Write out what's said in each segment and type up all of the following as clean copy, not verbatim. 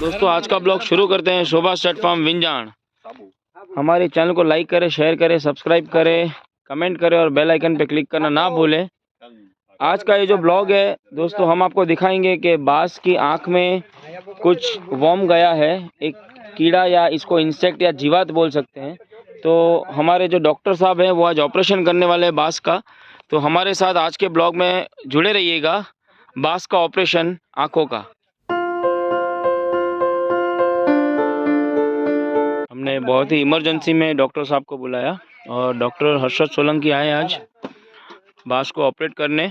दोस्तों आज का ब्लॉग शुरू करते हैं शोभा स्टड फार्म विंजान। हमारे चैनल को लाइक करें, शेयर करें, सब्सक्राइब करें, कमेंट करें और बेल आइकन पे क्लिक करना ना भूलें। आज का ये जो ब्लॉग है दोस्तों, हम आपको दिखाएंगे कि बास की आंख में कुछ वॉर्म गया है, एक कीड़ा या इसको इंसेक्ट या जीवात बोल सकते हैं। तो हमारे जो डॉक्टर साहब हैं वो आज ऑपरेशन करने वाले हैं बास का। तो हमारे साथ आज के ब्लॉग में जुड़े रहिएगा, बास का ऑपरेशन आँखों का। हमने बहुत ही इमरजेंसी में डॉक्टर साहब को बुलाया और डॉक्टर हर्षद सोलंकी आए आज बास को ऑपरेट करने।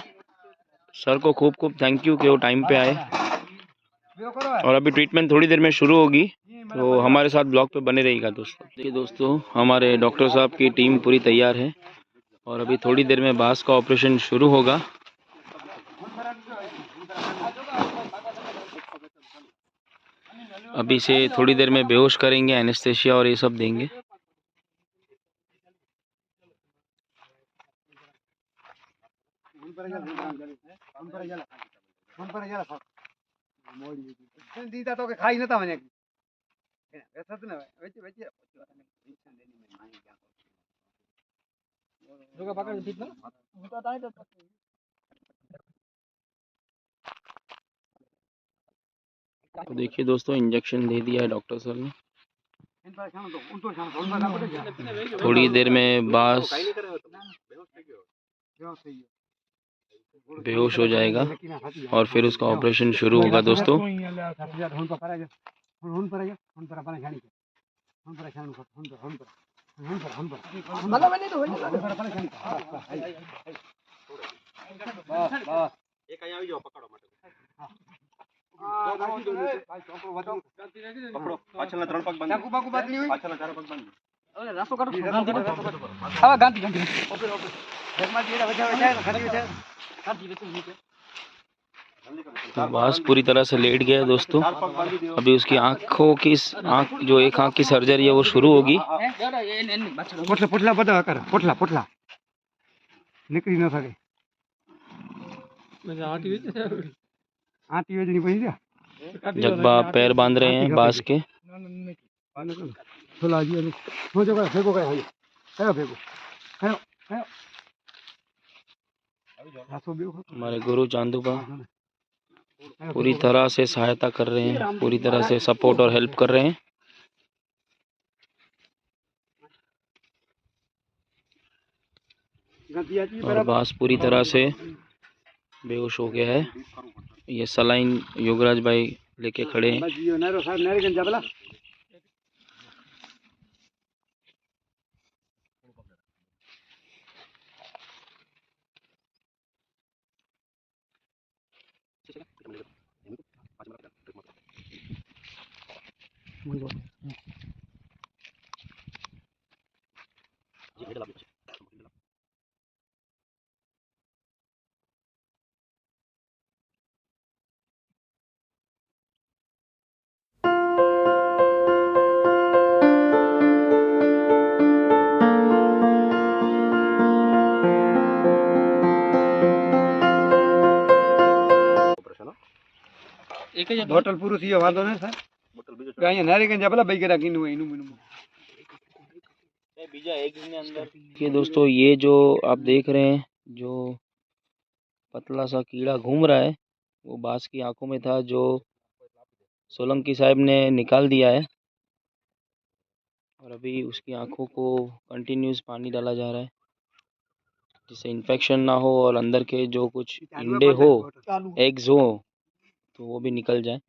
सर को खूब खूब थैंक यू कि वो टाइम पे आए। और अभी ट्रीटमेंट थोड़ी देर में शुरू होगी, तो हमारे साथ ब्लॉग पे बने रहिएगा दोस्तों। देखिए दोस्तों, हमारे डॉक्टर साहब की टीम पूरी तैयार है और अभी थोड़ी देर में बास का ऑपरेशन शुरू होगा। अभी से थोड़ी देर में बेहोश करेंगे, एनेस्थेशिया और ये सब देंगे। तो देखिए दोस्तों, इंजेक्शन दे दिया है डॉक्टर साहब ने। थोड़ी देर में बास बेहोश हो जाएगा और फिर उसका ऑपरेशन शुरू होगा दोस्तों। बास पूरी तरह से लेट गया है दोस्तों। अभी उसकी आंखों की जो एक आंख की सर्जरी है वो शुरू होगी। जब्बा पैर बांध रहे हैं बास के। हमारे गुरु चांदूबा पूरी तरह से सहायता कर रहे हैं, पूरी तरह से सपोर्ट और हेल्प कर रहे हैं। और बास पूरी तरह से बेहोश हो गया है। ये सलाइन योगराज भाई लेके खड़े हैं। बोतल पूरी थी वांधो नहीं सर। बोतल बीजो गाय नारे के जबला बई के राखीनु इनु मिनु बीजा एक दिन अंदर। ये दोस्तों, ये जो आप देख रहे हैं, जो पतला सा कीड़ा घूम रहा है वो बास की आंखों में था, जो सोलंकी साहब ने निकाल दिया है। और अभी उसकी आंखों को कंटिन्यूस पानी डाला जा रहा है जिससे इन्फेक्शन ना हो और अंदर के जो कुछ इंडे हो, एग्स हो, तो वो भी निकल जाए।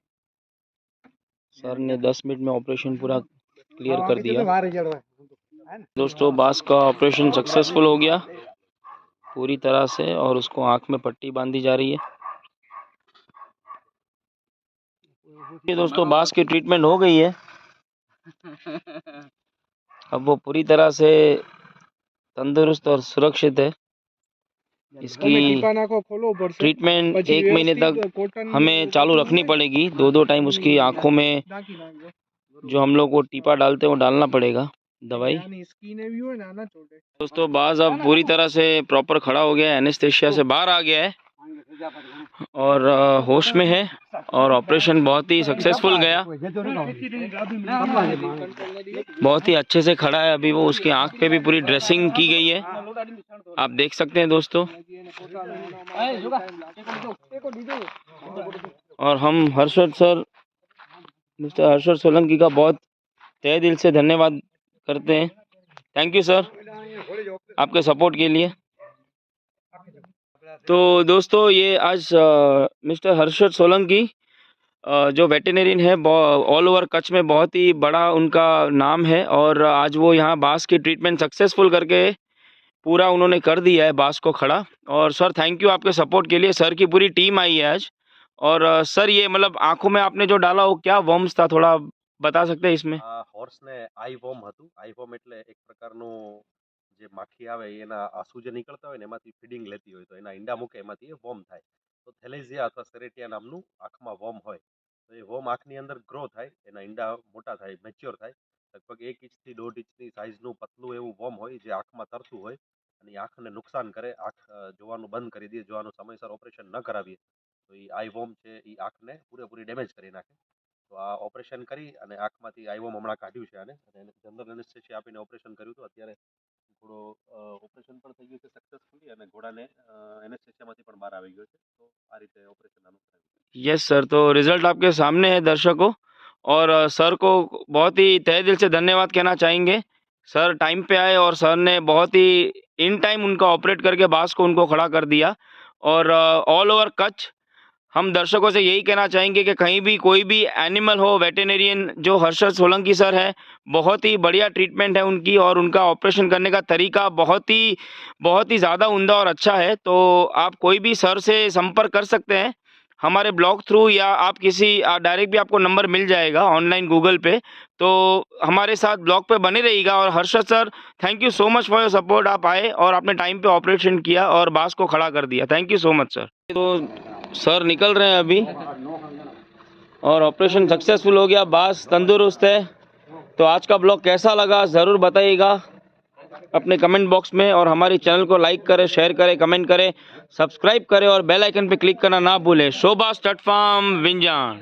सर ने 10 मिनट में ऑपरेशन पूरा क्लियर कर दिया दोस्तों। बास का ऑपरेशन सक्सेसफुल हो गया पूरी तरह से और उसको आंख में पट्टी बांधी जा रही है। ये दोस्तों, बास की ट्रीटमेंट हो गई है। अब वो पूरी तरह से तंदुरुस्त और सुरक्षित है। इसकी ट्रीटमेंट 1 महीने तक हमें चालू रखनी पड़ेगी। 2 टाइम उसकी आंखों में जो हम लोग वो टीपा डालते हैं वो डालना पड़ेगा दवाई। दोस्तों, बास अब पूरी तरह से प्रॉपर खड़ा हो गया है, एनेस्थेशिया से बाहर आ गया है और होश में है और ऑपरेशन बहुत ही सक्सेसफुल गया, बहुत ही अच्छे से खड़ा है। अभी वो उसकी आंख पे भी पूरी ड्रेसिंग की गई है, आप देख सकते हैं दोस्तों। और हम हर्षद सर, मिस्टर हर्षद सोलंकी का बहुत तहे दिल से धन्यवाद करते हैं। थैंक यू सर आपके सपोर्ट के लिए। तो दोस्तों ये आज मिस्टर हर्षद सोलंकी जो वेटेरिनरियन है, ऑल ओवर कच्छ में बहुत ही बड़ा उनका नाम है, और आज वो यहाँ बास की ट्रीटमेंट सक्सेसफुल करके पूरा उन्होंने कर दिया है बास को खड़ा। और सर थैंक यू आपके सपोर्ट के लिए। सर की पूरी टीम आई है आज। और सर ये मतलब आंखों में आपने जो डाला वो क्या वर्म्स था, थोड़ा बता सकते हैं इसमें? હોર્સને આઈ વોર્મ હતું. આઈ વોર્મ એટલે એક પ્રકારનું જે માખી આવે એના આંસુ જે નીકળતા હોય ને એમાંથી ફીડિંગ લેતી હોય તો એના ઈંડા મૂકે એમાંથી એ વોર્મ થાય. તો થેલેસિયા અથવા સેરેટિયા નામનું આંખમાં વોર્મ હોય. તો એ વોર્મ આંખની અંદર ગ્રો થાય, એના ઈંડા મોટા થાય, મેચ્યોર થાય. લગભગ 1 ઇંચથી 1.5 ઇંચની સાઇઝનું પતલું એવું વોર્મ હોય જે આંખમાં તરતું હોય અને એ આંખને નુકસાન કરે, આંખ જોવાનું બંધ કરી દે જો આનું સમયસર ઓપરેશન ન કરાવીએ તો એ આઈ વોર્મ છે એ આંખને પૂરેપૂરી ડેમેજ કરી નાખે. તો આ ઓપરેશન કરી અને આંખમાંથી આઈવોમ હમણાં કાઢ્યું છે આને, અને એને જનરલ એનેસ્થેસિયા આપીને ઓપરેશન કર્યું હતું. અત્યારે ઘોડો ઓપરેશન પણ થઈ ગયું છે સક્સેસફુલી અને ઘોડાને એનેસ્થેસિયામાંથી પણ બહાર આવી ગયો છે. તો આ રીતે ઓપરેશન આનું થયું. यस सर, तो रिजल्ट आपके सामने है दर्शकों। और सर को बहुत ही तहे दिल से धन्यवाद कहना चाहेंगे। सर टाइम पे आए और सर ने बहुत ही इन टाइम उनका ऑपरेट करके बास को उनको खड़ा कर दिया। और ऑल ओवर कच्छ हम दर्शकों से यही कहना चाहेंगे कि कहीं भी कोई भी एनिमल हो, वेटेरिनरियन जो हर्षद सोलंकी सर है, बहुत ही बढ़िया ट्रीटमेंट है उनकी, और उनका ऑपरेशन करने का तरीका बहुत ही ज़्यादा उम्दा और अच्छा है। तो आप कोई भी सर से संपर्क कर सकते हैं हमारे ब्लॉग थ्रू, या आप किसी डायरेक्ट भी आपको नंबर मिल जाएगा ऑनलाइन गूगल पे। तो हमारे साथ ब्लॉग पे बने रहिएगा। और Harshad sir thank you so much for your support. आप आए और आपने टाइम पे ऑपरेशन किया और बास को खड़ा कर दिया। Thank you so much sir. तो सर निकल रहे हैं अभी और ऑपरेशन सक्सेसफुल हो गया, बास तंदुरुस्त है। तो आज का ब्लॉग कैसा लगा ज़रूर बताइएगा अपने कमेंट बॉक्स में, और हमारे चैनल को लाइक करें, शेयर करें, कमेंट करें, सब्सक्राइब करें और बेल आइकन पे क्लिक करना ना भूलें। शोभा स्टड फार्म विंजान।